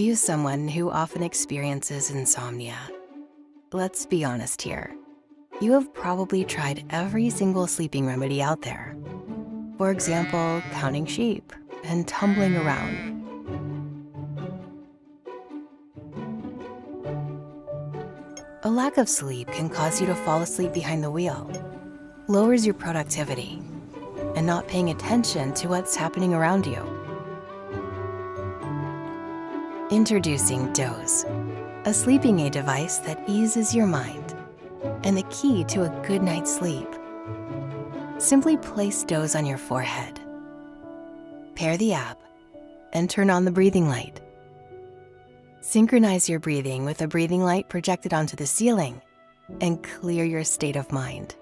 you someone who often experiences insomnia? Let's be honest here. You have probably tried every single sleeping remedy out there. For example, counting sheep and tumbling around. A lack of sleep can cause you to fall asleep behind the wheel, lowers your productivity, and not paying attention to what's happening around you. Introducing Dozz, a sleeping aid device that eases your mind and the key to a good night's sleep. Simply place Dozz on your forehead, pair the app, and turn on the breathing light. Synchronize your breathing with a breathing light projected onto the ceiling and clear your state of mind.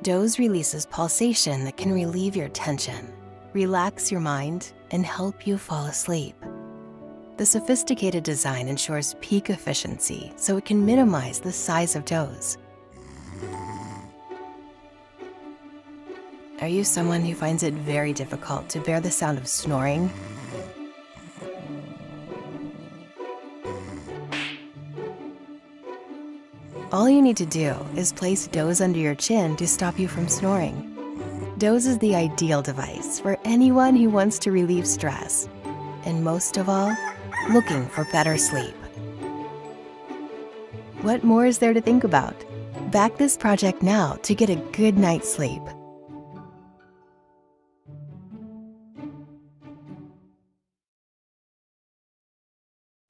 Dozz releases pulsation that can relieve your tension, relax your mind, and help you fall asleep. The sophisticated design ensures peak efficiency so it can minimize the size of Dozz. Are you someone who finds it very difficult to bear the sound of snoring? All you need to do is place Dozz under your chin to stop you from snoring. Dozz is the ideal device for anyone who wants to relieve stress, and most of all, looking for better sleep. What more is there to think about? Back this project now to get a good night's sleep.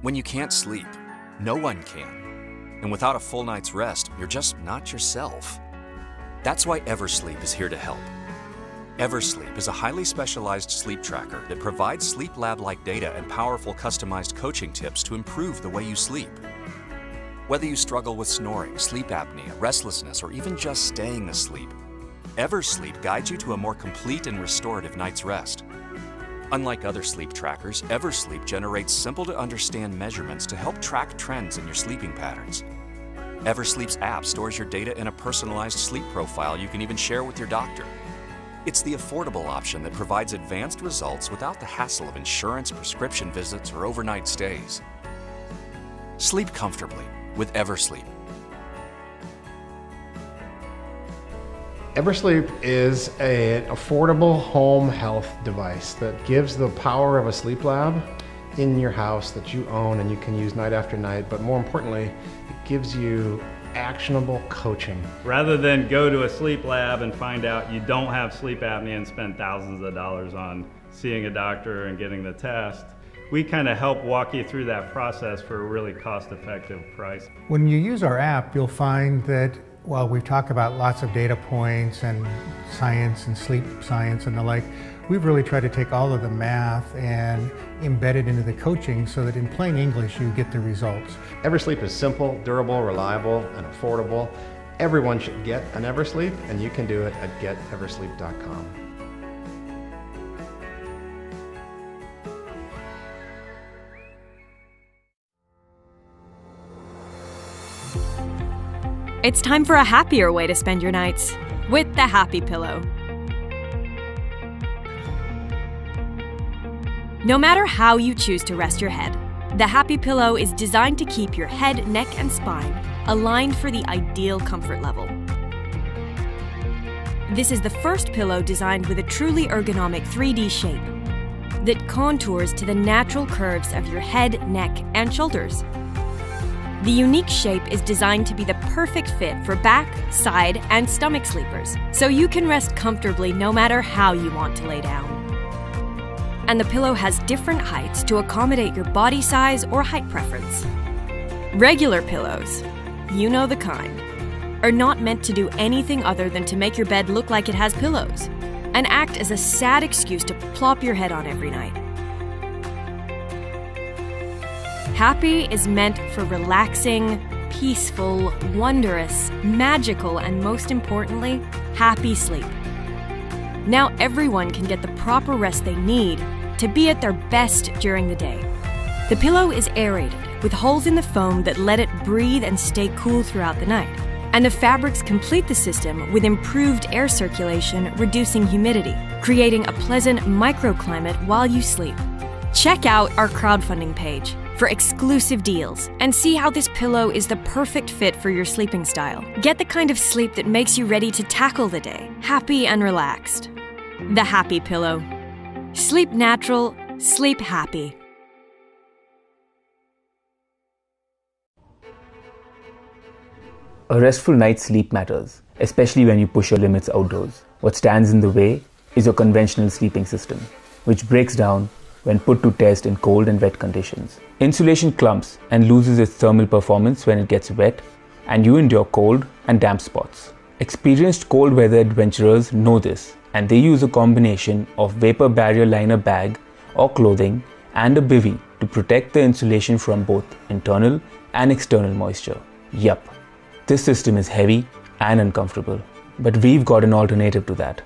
When you can't sleep, no one can. And without a full night's rest, you're just not yourself. That's why Eversleep is here to help. Eversleep is a highly specialized sleep tracker that provides sleep lab-like data and powerful customized coaching tips to improve the way you sleep. Whether you struggle with snoring, sleep apnea, restlessness, or even just staying asleep, Eversleep guides you to a more complete and restorative night's rest. Unlike other sleep trackers, Eversleep generates simple-to-understand measurements to help track trends in your sleeping patterns. Eversleep's app stores your data in a personalized sleep profile you can even share with your doctor. It's the affordable option that provides advanced results without the hassle of insurance, prescription visits, or overnight stays. Sleep comfortably with Eversleep. Eversleep is an affordable home health device that gives the power of a sleep lab in your house that you own and you can use night after night, but more importantly, it gives you actionable coaching. Rather than go to a sleep lab and find out you don't have sleep apnea and spend thousands of dollars on seeing a doctor and getting the test, we kind of help walk you through that process for a really cost-effective price. When you use our app, you'll find that while we've talked about lots of data points and science and sleep science and the like, we've really tried to take all of the math and embed it into the coaching so that in plain English you get the results. Eversleep is simple, durable, reliable, and affordable. Everyone should get an Eversleep, and you can do it at geteversleep.com. It's time for a happier way to spend your nights with the Happy Pillow. No matter how you choose to rest your head, the Happy Pillow is designed to keep your head, neck, and spine aligned for the ideal comfort level. This is the first pillow designed with a truly ergonomic 3D shape that contours to the natural curves of your head, neck, and shoulders. The unique shape is designed to be the perfect fit for back, side, and stomach sleepers, so you can rest comfortably no matter how you want to lay down. And the pillow has different heights to accommodate your body size or height preference. Regular pillows, you know the kind, are not meant to do anything other than to make your bed look like it has pillows and act as a sad excuse to plop your head on every night. Happy is meant for relaxing, peaceful, wondrous, magical, and most importantly, happy sleep. Now everyone can get the proper rest they need to be at their best during the day. The pillow is aerated with holes in the foam that let it breathe and stay cool throughout the night. And the fabrics complete the system with improved air circulation, reducing humidity, creating a pleasant microclimate while you sleep. Check out our crowdfunding page for exclusive deals and see how this pillow is the perfect fit for your sleeping style. Get the kind of sleep that makes you ready to tackle the day, happy and relaxed. The Happy Pillow. Sleep natural, sleep happy. A restful night's sleep matters, especially when you push your limits outdoors. What stands in the way is your conventional sleeping system, which breaks down when put to test in cold and wet conditions. Insulation clumps and loses its thermal performance when it gets wet, and you endure cold and damp spots. Experienced cold weather adventurers know this, and they use a combination of vapor barrier liner bag or clothing and a bivvy to protect the insulation from both internal and external moisture. Yup. This system is heavy and uncomfortable, but we've got an alternative to that.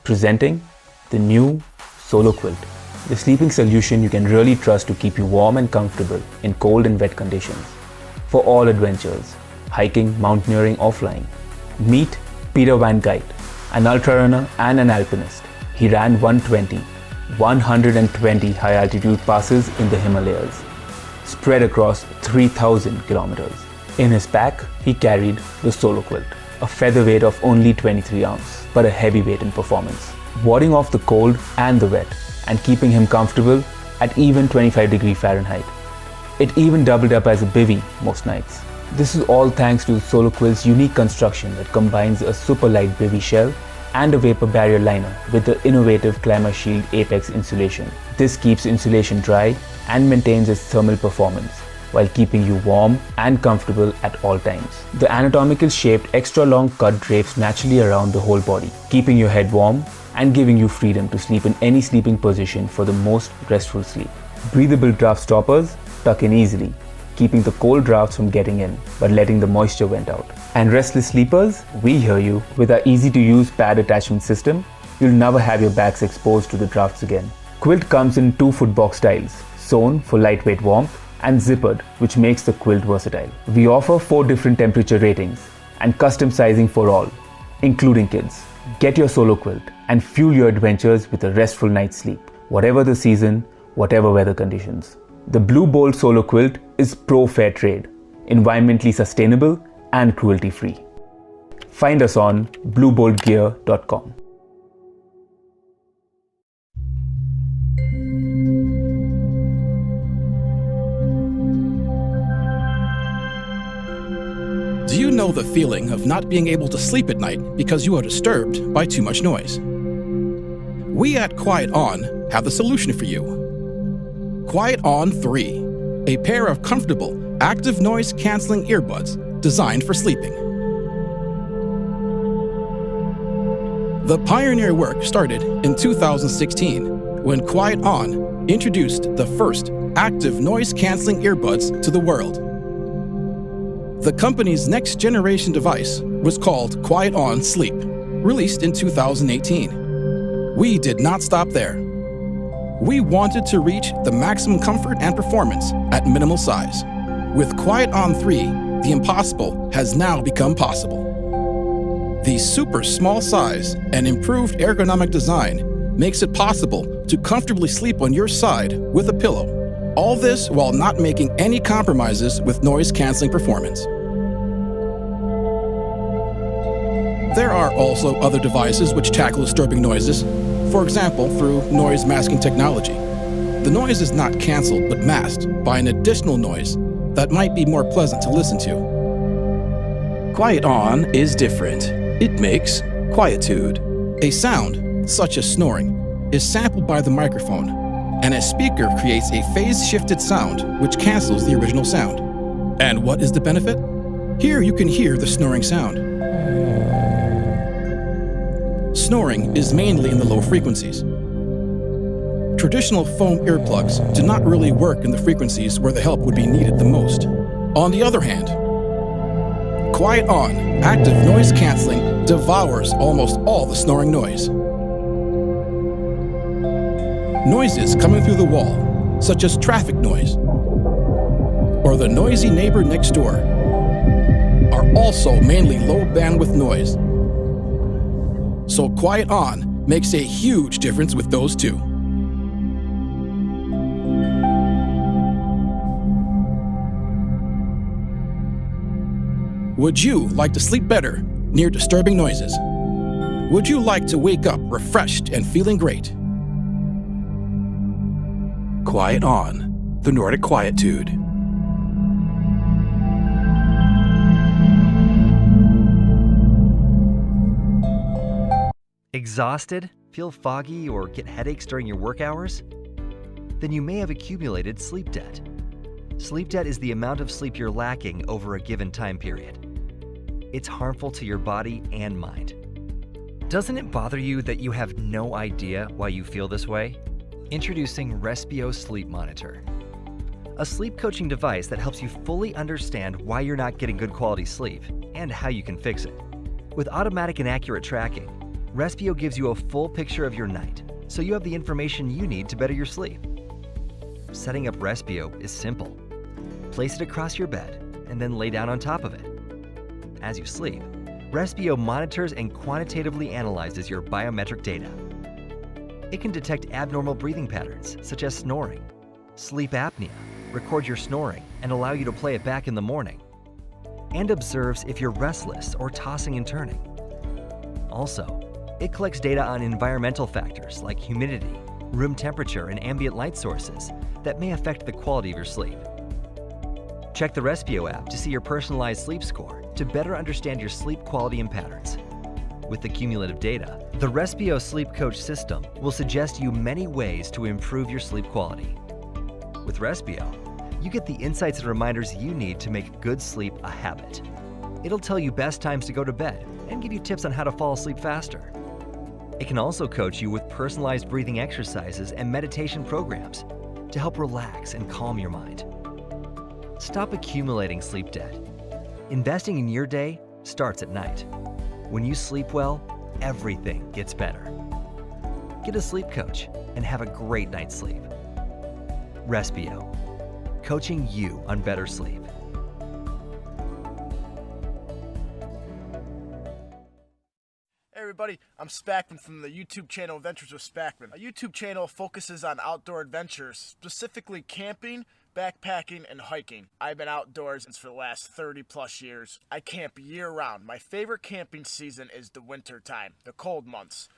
Presenting the new Solo Quilt, the sleeping solution you can really trust to keep you warm and comfortable in cold and wet conditions. For all adventures, hiking, mountaineering or flying. Meet Peter Van Geit, an ultra runner and an alpinist. He ran 120 high altitude passes in the Himalayas, spread across 3,000 kilometers. In his pack, he carried the Solo Quilt, a featherweight of only 23 ounce, but a heavyweight in performance, warding off the cold and the wet and keeping him comfortable at even 25°F. It even doubled up as a bivvy most nights. This is all thanks to the Solo Quilt's unique construction that combines a super light bivvy shell and a vapor barrier liner with the innovative Climate Shield Apex insulation. This keeps insulation dry and maintains its thermal performance, while keeping you warm and comfortable at all times. The anatomically shaped extra long cut drapes naturally around the whole body, keeping your head warm and giving you freedom to sleep in any sleeping position for the most restful sleep. Breathable draft stoppers tuck in easily, keeping the cold drafts from getting in, but letting the moisture vent out. And restless sleepers, we hear you. With our easy to use pad attachment system, you'll never have your backs exposed to the drafts again. Quilt comes in 2 footbox styles, sewn for lightweight warmth and zippered, which makes the quilt versatile. We offer 4 different temperature ratings and custom sizing for all, including kids. Get your Solo Quilt and fuel your adventures with a restful night's sleep, whatever the season, whatever weather conditions. The Blue Bolt Solo Quilt is pro-fair trade, environmentally sustainable and cruelty-free. Find us on blueboltgear.com. Do you know the feeling of not being able to sleep at night because you are disturbed by too much noise? We at Quiet On have the solution for you. Quiet On 3, a pair of comfortable, active noise canceling earbuds designed for sleeping. The pioneer work started in 2016 when Quiet On introduced the first active noise canceling earbuds to the world. The company's next generation device was called Quiet On Sleep, released in 2018. We did not stop there. We wanted to reach the maximum comfort and performance at minimal size. With Quiet On 3, the impossible has now become possible. The super small size and improved ergonomic design makes it possible to comfortably sleep on your side with a pillow. All this while not making any compromises with noise-canceling performance. There are also other devices which tackle disturbing noises, for example, through noise masking technology. The noise is not canceled but masked by an additional noise that might be more pleasant to listen to. Quiet On is different. It makes quietude. A sound, such as snoring, is sampled by the microphone, and a speaker creates a phase-shifted sound which cancels the original sound. And what is the benefit? Here you can hear the snoring sound. Snoring is mainly in the low frequencies. Traditional foam earplugs do not really work in the frequencies where the help would be needed the most. On the other hand, Quiet On active noise canceling devours almost all the snoring noise. Noises coming through the wall, such as traffic noise or the noisy neighbor next door, are also mainly low bandwidth noise. So Quiet On makes a huge difference with those two. Would you like to sleep better near disturbing noises? Would you like to wake up refreshed and feeling great? Quiet On, the Nordic Quietude. Exhausted? Feel foggy or get headaches during your work hours? Then you may have accumulated sleep debt. Sleep debt is the amount of sleep you're lacking over a given time period. It's harmful to your body and mind. Doesn't it bother you that you have no idea why you feel this way? Introducing Respio Sleep Monitor, a sleep coaching device that helps you fully understand why you're not getting good quality sleep and how you can fix it. With automatic and accurate tracking, Respio gives you a full picture of your night, so you have the information you need to better your sleep. Setting up Respio is simple. Place it across your bed and then lay down on top of it. As you sleep, Respio monitors and quantitatively analyzes your biometric data. It can detect abnormal breathing patterns, such as snoring, sleep apnea, record your snoring, and allow you to play it back in the morning, and observes if you're restless or tossing and turning. Also, it collects data on environmental factors like humidity, room temperature, and ambient light sources that may affect the quality of your sleep. Check the Respio app to see your personalized sleep score to better understand your sleep quality and patterns. With the cumulative data, the Respio Sleep Coach system will suggest you many ways to improve your sleep quality. With Respio, you get the insights and reminders you need to make good sleep a habit. It'll tell you best times to go to bed and give you tips on how to fall asleep faster. It can also coach you with personalized breathing exercises and meditation programs to help relax and calm your mind. Stop accumulating sleep debt. Investing in your day starts at night. When you sleep well, everything gets better. Get a sleep coach and have a great night's sleep. Respio, coaching you on better sleep. Hey everybody, I'm Spackman from the YouTube channel Adventures with Spackman. My YouTube channel focuses on outdoor adventures, specifically camping, backpacking, and hiking. I've been outdoors since for the last 30 plus years. I camp year round. My favorite camping season is the winter time, the cold months.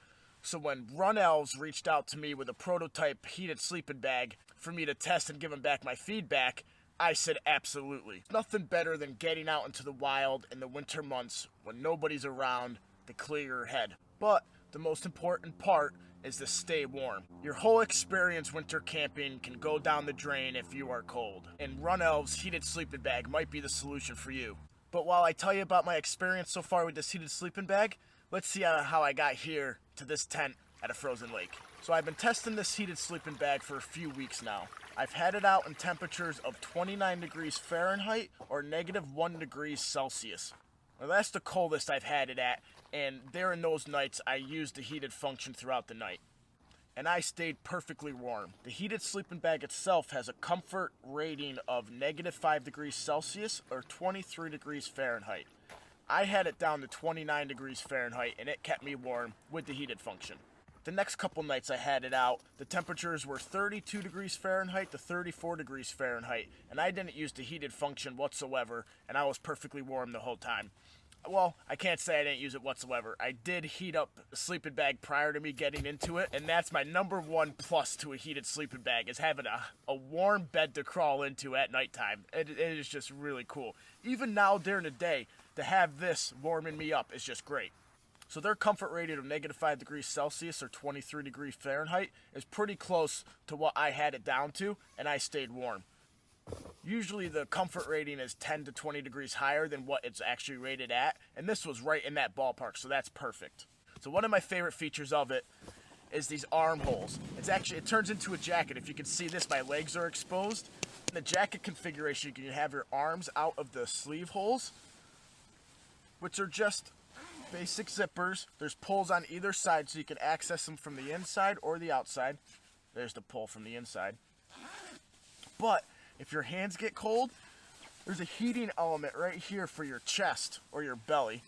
So when Run Elves reached out to me with a prototype heated sleeping bag for me to test and give them back my feedback, I said absolutely. Nothing better than getting out into the wild in the winter months when nobody's around to clear your head. But the most important part is to stay warm. Your whole experience winter camping can go down the drain if you are cold, and Run Elves heated sleeping bag might be the solution for you. But while I tell you about my experience so far with this heated sleeping bag, let's see how I got here to this tent at a frozen lake. So I've been testing this heated sleeping bag for a few weeks now. I've had it out in temperatures of 29 degrees Fahrenheit or -1 degrees Celsius. Well, that's the coldest I've had it at, and during those nights I used the heated function throughout the night. And I stayed perfectly warm. The heated sleeping bag itself has a comfort rating of -5 degrees Celsius or 23 degrees Fahrenheit. I had it down to 29 degrees Fahrenheit and it kept me warm with the heated function. The next couple nights I had it out, the temperatures were 32 degrees Fahrenheit to 34 degrees Fahrenheit, and I didn't use the heated function whatsoever, and I was perfectly warm the whole time. Well, I can't say I didn't use it whatsoever. I did heat up the sleeping bag prior to me getting into it, and that's my #1 plus to a heated sleeping bag, is having a warm bed to crawl into at nighttime. It is just really cool. Even now during the day, to have this warming me up is just great. So their comfort rating of -5 degrees Celsius or 23 degrees Fahrenheit is pretty close to what I had it down to, and I stayed warm. Usually the comfort rating is 10 to 20 degrees higher than what it's actually rated at, and this was right in that ballpark, so that's perfect. So one of my favorite features of it is these armholes. It turns into a jacket. If you can see this, my legs are exposed. In the jacket configuration, you can have your arms out of the sleeve holes, which are just basic zippers. There's pulls on either side so you can access them from the inside or the outside. There's the pull from the inside. But if your hands get cold, there's a heating element right here for your chest or your belly.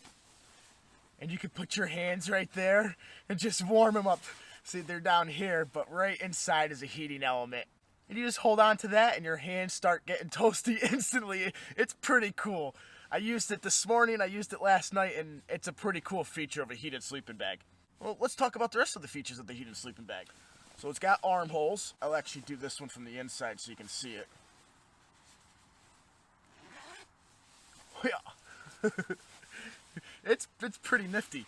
And you can put your hands right there and just warm them up. See, they're down here, but right inside is a heating element. And you just hold on to that and your hands start getting toasty instantly. It's pretty cool. I used it this morning, I used it last night, and it's a pretty cool feature of a heated sleeping bag. Well, let's talk about the rest of the features of the heated sleeping bag. So it's got armholes. I'll actually do this one from the inside so you can see it. Yeah. It's pretty nifty.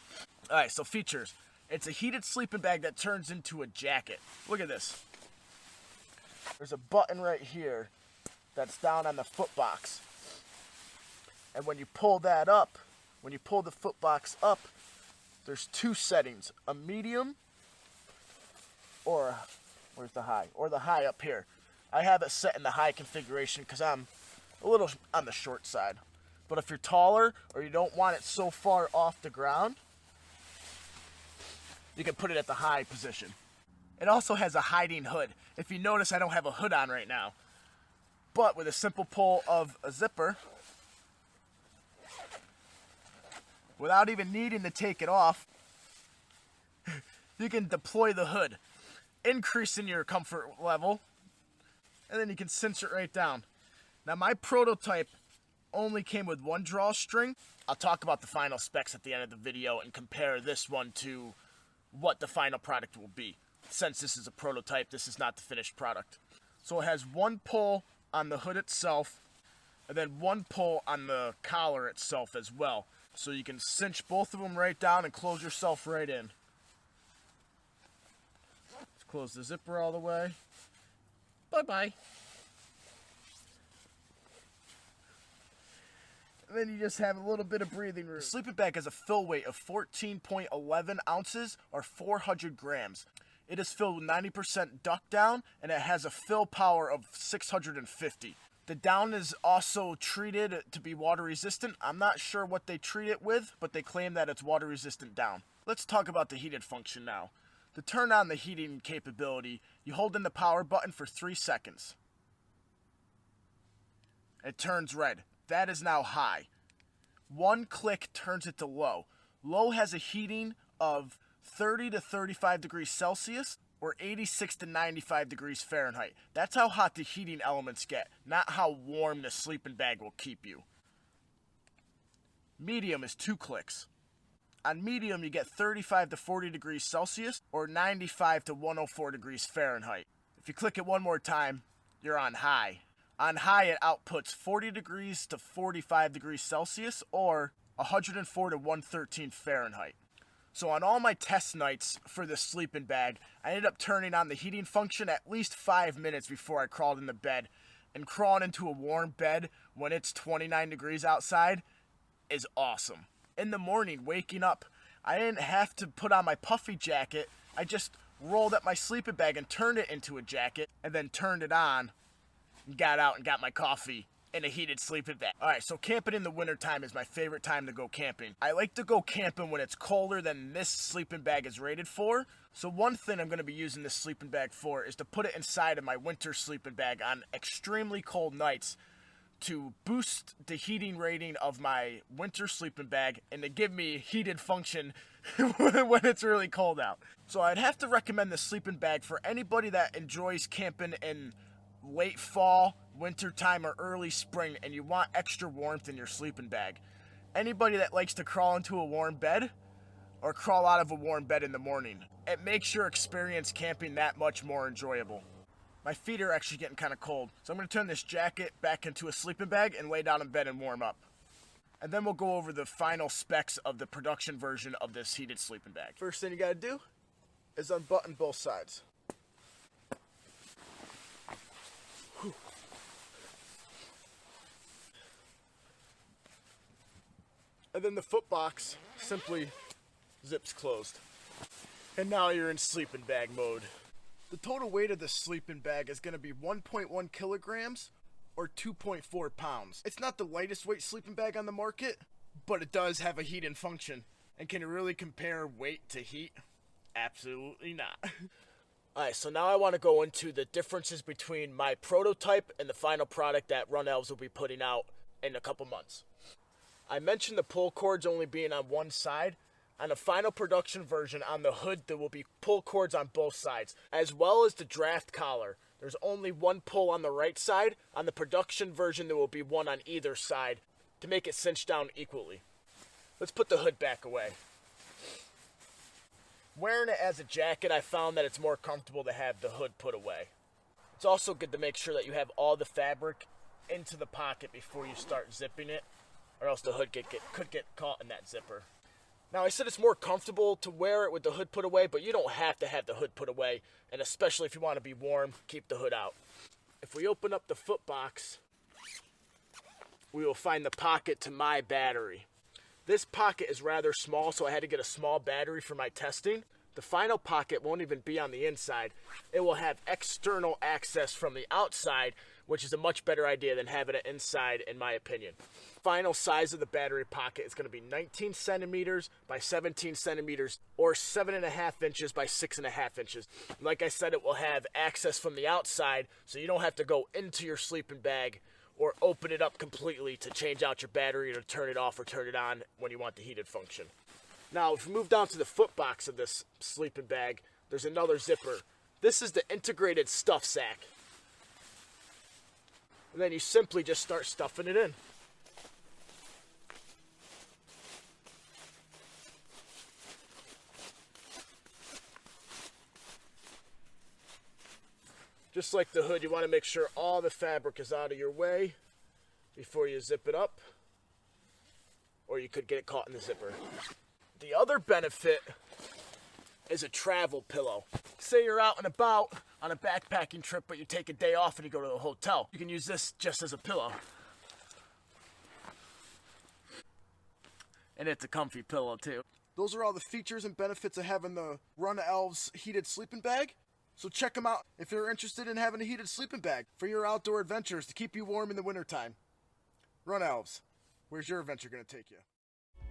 Alright, so features. It's a heated sleeping bag that turns into a jacket. Look at this. There's a button right here that's down on the foot box. And when you pull that up, when you pull the foot box up, there's two settings. A medium or where's the high? Or the high up here. I have it set in the high configuration because I'm a little on the short side. But if you're taller or you don't want it so far off the ground, you can put it at the high position. It also has a hiding hood. If you notice, I don't have a hood on right now. But with a simple pull of a zipper, without even needing to take it off, you can deploy the hood, increasing your comfort level, and then you can cinch it right down. Now my prototype only came with one drawstring. I'll talk about the final specs at the end of the video and compare this one to what the final product will be. Since this is a prototype, this is not the finished product. So it has one pull on the hood itself, and then one pull on the collar itself as well. So you can cinch both of them right down and close yourself right in. Let's close the zipper all the way. Bye-bye. And then you just have a little bit of breathing room. The sleeping bag has a fill weight of 14.11 ounces or 400 grams. It is filled with 90% duck down, and it has a fill power of 650. The down is also treated to be water resistant. I'm not sure what they treat it with, but they claim that it's water resistant down. Let's talk about the heated function now. To turn on the heating capability, you hold in the power button for 3 seconds. It turns red. That is now high. One click turns it to low. Low has a heating of 30 to 35 degrees Celsius or 86 to 95 degrees Fahrenheit. That's how hot the heating elements get, not how warm the sleeping bag will keep you. Medium is 2 clicks. On medium, you get 35 to 40 degrees Celsius or 95 to 104 degrees Fahrenheit. If you click it one more time, you're on high. On high, it outputs 40 degrees to 45 degrees Celsius or 104 to 113 Fahrenheit. So on all my test nights for this sleeping bag, I ended up turning on the heating function at least 5 minutes before I crawled into bed. And crawling into a warm bed when it's 29 degrees outside is awesome. In the morning, waking up, I didn't have to put on my puffy jacket. I just rolled up my sleeping bag and turned it into a jacket and then turned it on. Got out and got my coffee in a heated sleeping bag. Alright, so camping in the wintertime is my favorite time to go camping. I like to go camping when it's colder than this sleeping bag is rated for. So one thing I'm going to be using this sleeping bag for is to put it inside of my winter sleeping bag on extremely cold nights to boost the heating rating of my winter sleeping bag and to give me heated function when it's really cold out. So I'd have to recommend this sleeping bag for anybody that enjoys camping in late fall, winter time, or early spring, and you want extra warmth in your sleeping bag. Anybody that likes to crawl into a warm bed or crawl out of a warm bed in the morning. It makes your experience camping that much more enjoyable. My feet are actually getting kind of cold, so I'm going to turn this jacket back into a sleeping bag and lay down in bed and warm up. And then we'll go over the final specs of the production version of this heated sleeping bag. First thing you got to do is unbutton both sides. And then the foot box simply zips closed. And now you're in sleeping bag mode. The total weight of this sleeping bag is going to be 1.1 kilograms or 2.4 pounds. It's not the lightest weight sleeping bag on the market, but it does have a heating function. And can it really compare weight to heat? Absolutely not. Alright, so now I want to go into the differences between my prototype and the final product that Run Elves will be putting out in a couple months. I mentioned the pull cords only being on one side. On the final production version, on the hood, there will be pull cords on both sides, as well as the draft collar. There's only one pull on the right side. On the production version, there will be one on either side to make it cinch down equally. Let's put the hood back away. Wearing it as a jacket, I found that it's more comfortable to have the hood put away. It's also good to make sure that you have all the fabric into the pocket before you start zipping it, or else the hood could get caught in that zipper. Now, I said it's more comfortable to wear it with the hood put away, but you don't have to have the hood put away, and especially if you want to be warm, keep the hood out. If we open up the foot box, we will find the pocket to my battery. This pocket is rather small, so I had to get a small battery for my testing. The final pocket won't even be on the inside. It will have external access from the outside, which is a much better idea than having it inside, in my opinion. Final size of the battery pocket is going to be 19 centimeters by 17 centimeters, or 7.5 inches by 6.5 inches. Like I said, it will have access from the outside, so you don't have to go into your sleeping bag or open it up completely to change out your battery or turn it off or turn it on when you want the heated function. Now, if we move down to the foot box of this sleeping bag, there's another zipper. This is the integrated stuff sack. And then you simply just start stuffing it in. Just like the hood, you want to make sure all the fabric is out of your way before you zip it up, or you could get it caught in the zipper. The other benefit is a travel pillow. Say you're out and about on a backpacking trip, but you take a day off and you go to a hotel. You can use this just as a pillow. And it's a comfy pillow too. Those are all the features and benefits of having the Run Elves heated sleeping bag. So check them out if you're interested in having a heated sleeping bag for your outdoor adventures to keep you warm in the wintertime. Run Elves, where's your adventure going to take you?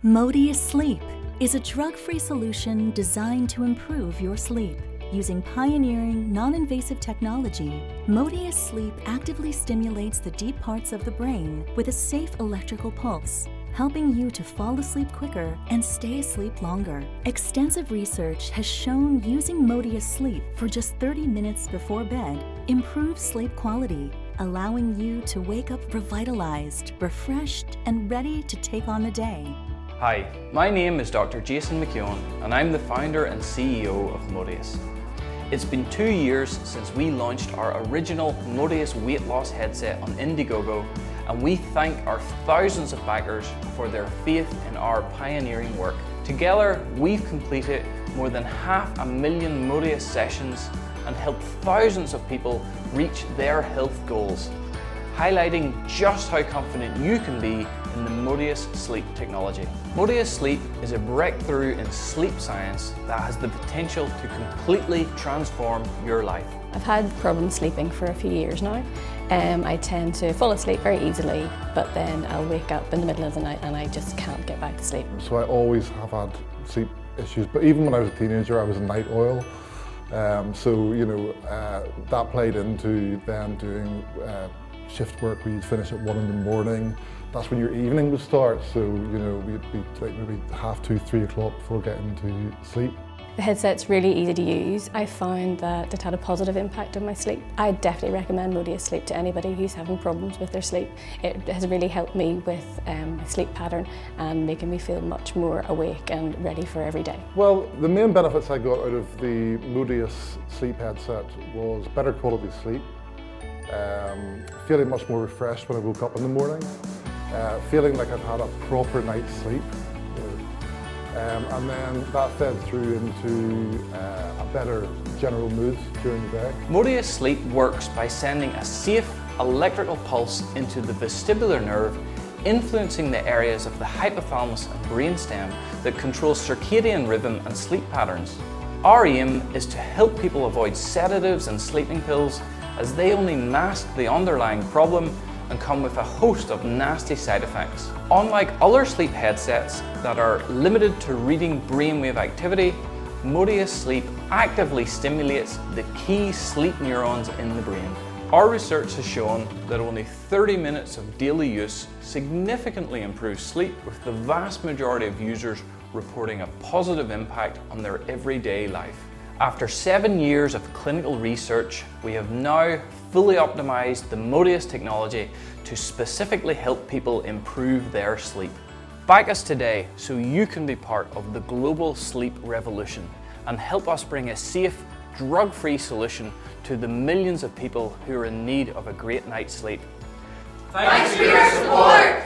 Modius Sleep is a drug-free solution designed to improve your sleep. Using pioneering, non-invasive technology, Modius Sleep actively stimulates the deep parts of the brain with a safe electrical pulse, helping you to fall asleep quicker and stay asleep longer. Extensive research has shown using Modius Sleep for just 30 minutes before bed improves sleep quality, allowing you to wake up revitalized, refreshed, and ready to take on the day. Hi, my name is Dr. Jason McKeown, and I'm the founder and CEO of Modius. It's been 2 years since we launched our original Modius weight loss headset on Indiegogo, and we thank our thousands of backers for their faith in our pioneering work. Together, we've completed more than 500,000 Modius sessions and helped thousands of people reach their health goals, highlighting just how confident you can be in the Modius Sleep technology. Modius Sleep is a breakthrough in sleep science that has the potential to completely transform your life. I've had problems sleeping for a few years now. I tend to fall asleep very easily, but then I'll wake up in the middle of the night and I just can't get back to sleep. So I always have had sleep issues, but even when I was a teenager, I was a night owl. That played into then doing shift work where you'd finish at 1 in the morning. That's when your evening would start, so we'd be like maybe 2:30, 3 o'clock before getting to sleep. The headset's really easy to use. I found that it had a positive impact on my sleep. I definitely recommend Modius Sleep to anybody who's having problems with their sleep. It has really helped me with my sleep pattern and making me feel much more awake and ready for every day. Well, the main benefits I got out of the Modius Sleep headset was better quality sleep, feeling much more refreshed when I woke up in the morning, feeling like I'd had a proper night's sleep. And then that fed through into a better general mood during the day. Modius Sleep works by sending a safe electrical pulse into the vestibular nerve, influencing the areas of the hypothalamus and brainstem that control circadian rhythm and sleep patterns. Our aim is to help people avoid sedatives and sleeping pills, as they only mask the underlying problem and come with a host of nasty side effects. Unlike other sleep headsets that are limited to reading brainwave activity, Modius Sleep actively stimulates the key sleep neurons in the brain. Our research has shown that only 30 minutes of daily use significantly improves sleep, with the vast majority of users reporting a positive impact on their everyday life. After 7 years of clinical research, we have now fully optimized the Modius technology to specifically help people improve their sleep. Back us today so you can be part of the global sleep revolution and help us bring a safe, drug-free solution to the millions of people who are in need of a great night's sleep. Thanks for your support!